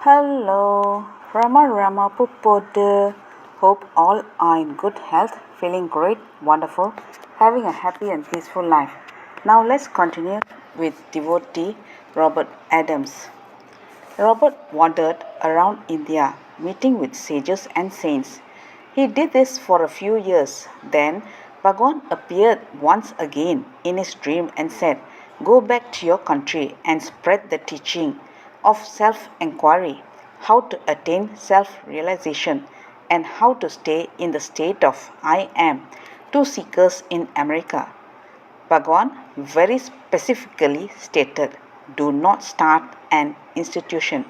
Hello, Rama Pupodu. Hope all are in good health, feeling great, wonderful, having a happy and peaceful life. Now let's continue with devotee Robert Adams. Robert wandered around India, meeting with sages and saints. He did this for a few years. Then Bhagwan appeared once again in his dream and said, "Go back to your country and spread the teaching of self enquiry, how to attain self realization, and how to stay in the state of I am to seekers in America." Bhagwan very specifically stated, "Do not start an institution.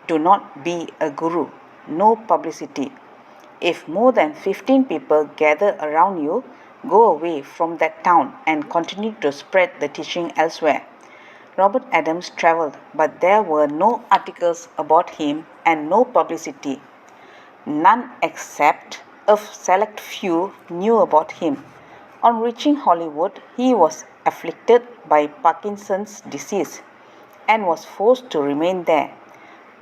Do not be a guru. No publicity. If more than 15 people gather around you, go away from that town and continue to spread the teaching elsewhere." Robert Adams traveled, but there were no articles about him and no publicity. None except a select few knew about him. On reaching Hollywood, he was afflicted by Parkinson's disease and was forced to remain there.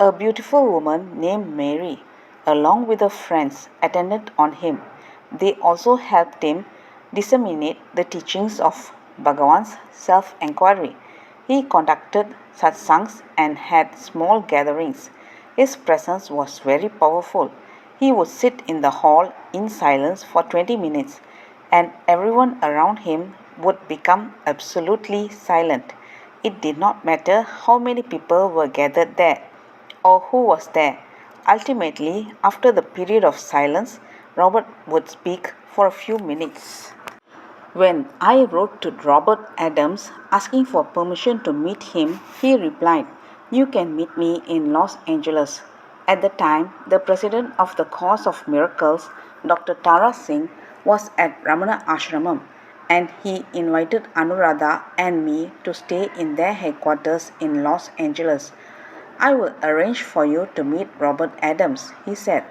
A beautiful woman named Mary, along with her friends, attended on him. They also helped him disseminate the teachings of Bhagavan's self enquiry. He conducted satsangs and had small gatherings. His presence was very powerful. He would sit in the hall in silence for 20 minutes, and everyone around him would become absolutely silent. It did not matter how many people were gathered there or who was there. Ultimately, after the period of silence, Robert would speak for a few minutes. When I wrote to Robert Adams asking for permission to meet him, he replied, "You can meet me in Los Angeles." At the time, the president of the Course of Miracles, Dr. Tara Singh, was at Ramana Ashramam, and he invited Anuradha and me to stay in their headquarters in Los Angeles. "I will arrange for you to meet Robert Adams," he said.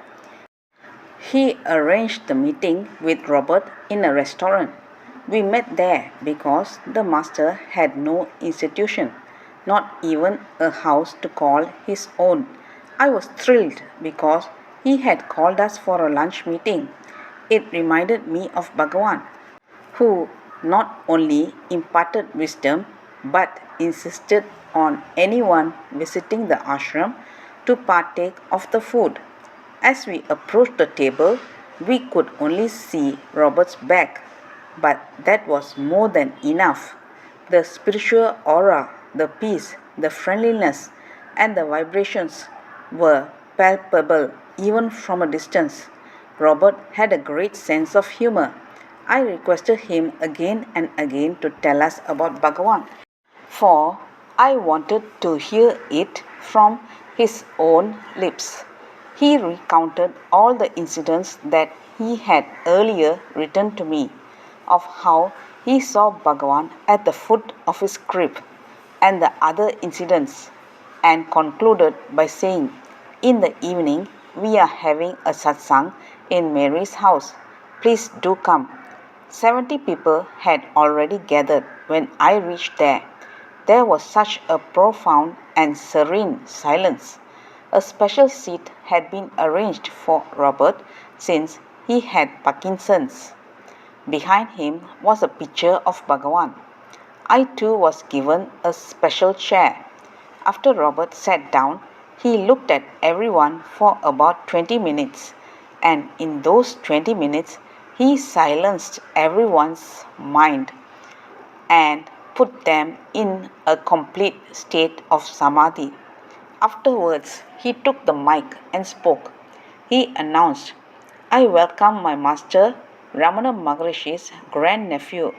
He arranged the meeting with Robert in a restaurant. We met there because the master had no institution, not even a house to call his own. I was thrilled because he had called us for a lunch meeting. It reminded me of Bhagavan, who not only imparted wisdom but insisted on anyone visiting the ashram to partake of the food. As we approached the table, we could only see Robert's back, but that was more than enough. The spiritual aura, the peace, the friendliness, and the vibrations were palpable even from a distance. Robert had a great sense of humor. I requested him again and again to tell us about Bhagavan, for I wanted to hear it from his own lips. He recounted all the incidents that he had earlier written to me, of how he saw Bhagavan at the foot of his crib and the other incidents, and concluded by saying, "In the evening, we are having a satsang in Mary's house. Please do come." 70 people had already gathered when I reached there. There was such a profound and serene silence. A special seat had been arranged for Robert since he had Parkinson's. Behind him was a picture of Bhagavan. I too was given a special chair. After Robert sat down, he looked at everyone for about 20 minutes, and in those 20 minutes, he silenced everyone's mind and put them in a complete state of samadhi. Afterwards, he took the mic and spoke. He announced, "I welcome my master, Ramana Maharishi's grandnephew,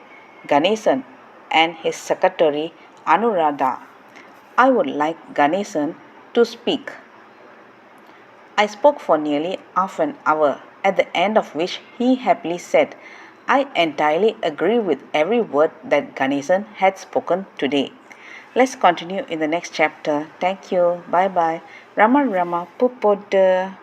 Ganesan, and his secretary, Anuradha. I would like Ganesan to speak." I spoke for nearly half an hour, at the end of which he happily said, "I entirely agree with every word that Ganesan had spoken today." Let's continue in the next chapter. Thank you. Bye bye. Rama Pupoda.